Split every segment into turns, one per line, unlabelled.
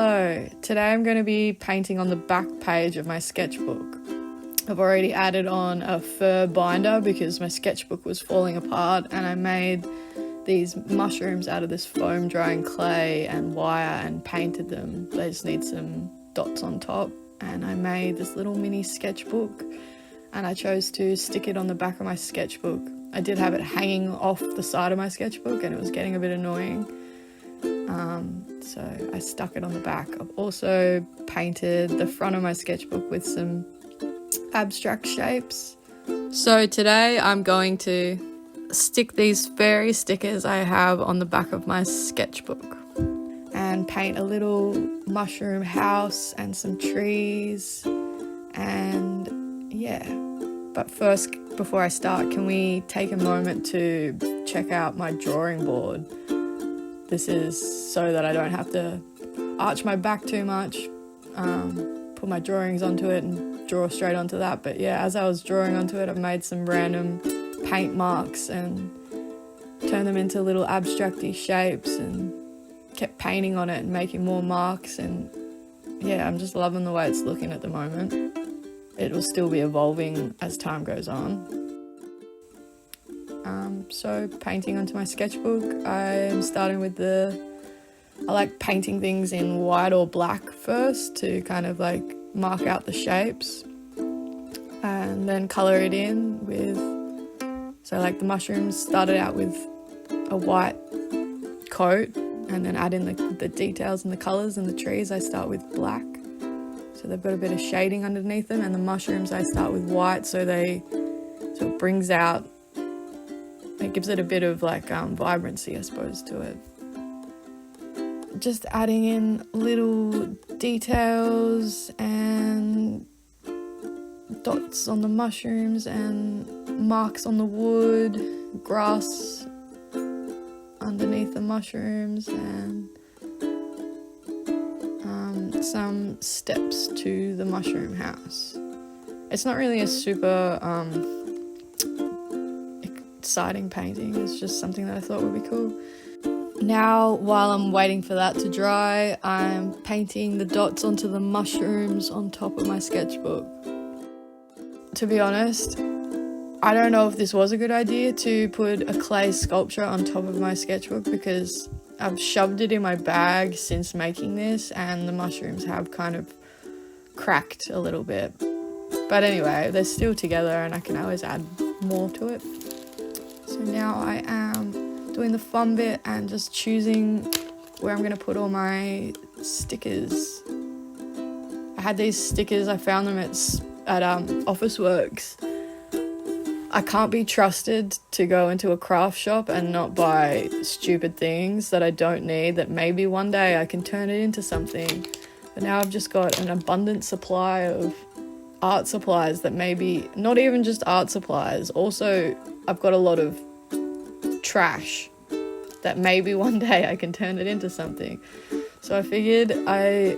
Hello, today I'm going to be painting on the back page of my sketchbook. I've already added on a fur binder because my sketchbook was falling apart, and I made these mushrooms out of this foam drying clay and wire and painted them. They just need some dots on top, and I made this little mini sketchbook, and I chose to stick it on the back of my sketchbook. I did have it hanging off the side of my sketchbook and it was getting a bit annoying. So I stuck it on the back. I've also painted the front of my sketchbook with some abstract shapes. So today I'm going to stick these fairy stickers I have on the back of my sketchbook and paint a little mushroom house and some trees, and yeah. But first, before I start, can we take a moment to check out my drawing board? This is so that I don't have to arch my back too much, put my drawings onto it and draw straight onto that. But yeah, as I was drawing onto it, I've made some random paint marks and turned them into little abstracty shapes and kept painting on it and making more marks. And yeah, I'm just loving the way it's looking at the moment. It will still be evolving as time goes on. So painting onto my sketchbook, I'm starting with I like painting things in white or black first to kind of like mark out the shapes, and then colour it in with, so like the mushrooms started out with a white coat, and then add in the details and the colours, and the trees I start with black. So they've got a bit of shading underneath them, and the mushrooms I start with white, so it brings out, it gives it a bit of like vibrancy, I suppose, to it. Just adding in little details and dots on the mushrooms and marks on the wood, grass underneath the mushrooms, and some steps to the mushroom house. It's not really a super exciting painting, it's just something that I thought would be cool. Now, while I'm waiting for that to dry, I'm painting the dots onto the mushrooms on top of my sketchbook. To be honest, I don't know if this was a good idea to put a clay sculpture on top of my sketchbook, because I've shoved it in my bag since making this and the mushrooms have kind of cracked a little bit. But anyway, they're still together and I can always add more to it. So now I am doing the fun bit and just choosing where I'm going to put all my stickers. I had these stickers, I found them at Officeworks. I can't be trusted to go into a craft shop and not buy stupid things that I don't need, that maybe one day I can turn it into something. But now I've just got an abundant supply of art supplies that maybe, not even just art supplies, also I've got a lot of trash that maybe one day I can turn it into something. So I figured I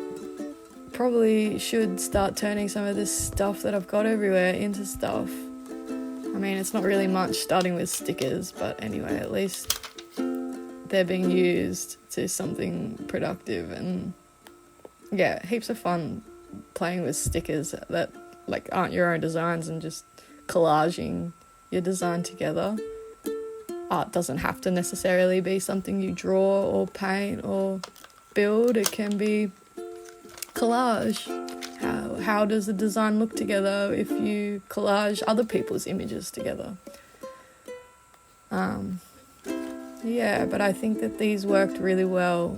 probably should start turning some of this stuff that I've got everywhere into stuff. I mean, it's not really much starting with stickers, but anyway, at least they're being used to something productive. And yeah, heaps of fun playing with stickers that like aren't your own designs and just collaging your design together. Art doesn't have to necessarily be something you draw or paint or build. It can be collage. How does the design look together if you collage other people's images together? Yeah, but I think that these worked really well.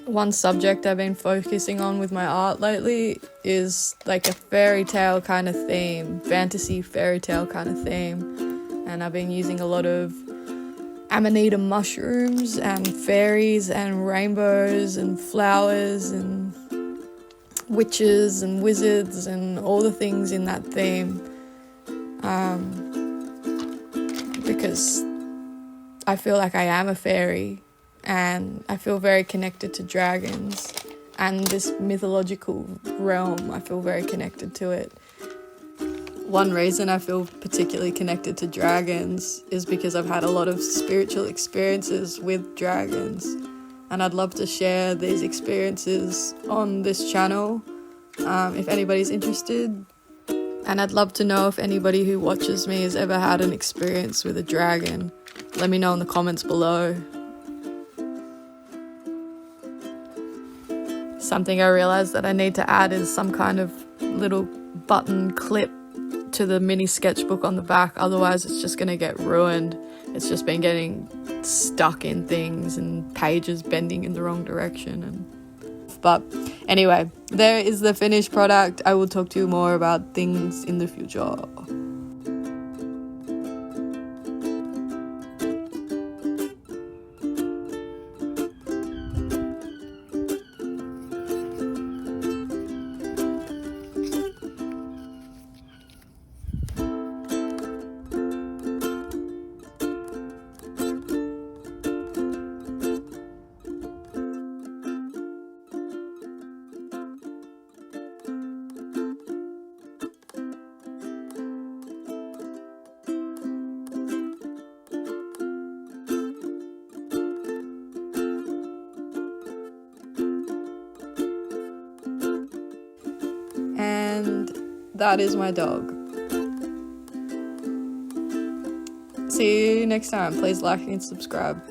One subject I've been focusing on with my art lately is like a fairy tale kind of theme, fantasy fairy tale kind of theme. And I've been using a lot of amanita mushrooms and fairies and rainbows and flowers and witches and wizards and all the things in that theme, because I feel like I am a fairy and I feel very connected to dragons and this mythological realm. I feel very connected to it. One reason I feel particularly connected to dragons is because I've had a lot of spiritual experiences with dragons. and I'd love to share these experiences on this channel if anybody's interested. And I'd love to know if anybody who watches me has ever had an experience with a dragon. Let me know in the comments below. Something I realized that I need to add is some kind of little button clip to the mini sketchbook on the back, otherwise it's just gonna get ruined. It's just been getting stuck in things and pages bending in the wrong direction. But anyway, there is the finished product. I will talk to you more about things in the future. And that is my dog. See you next time. Please like and subscribe.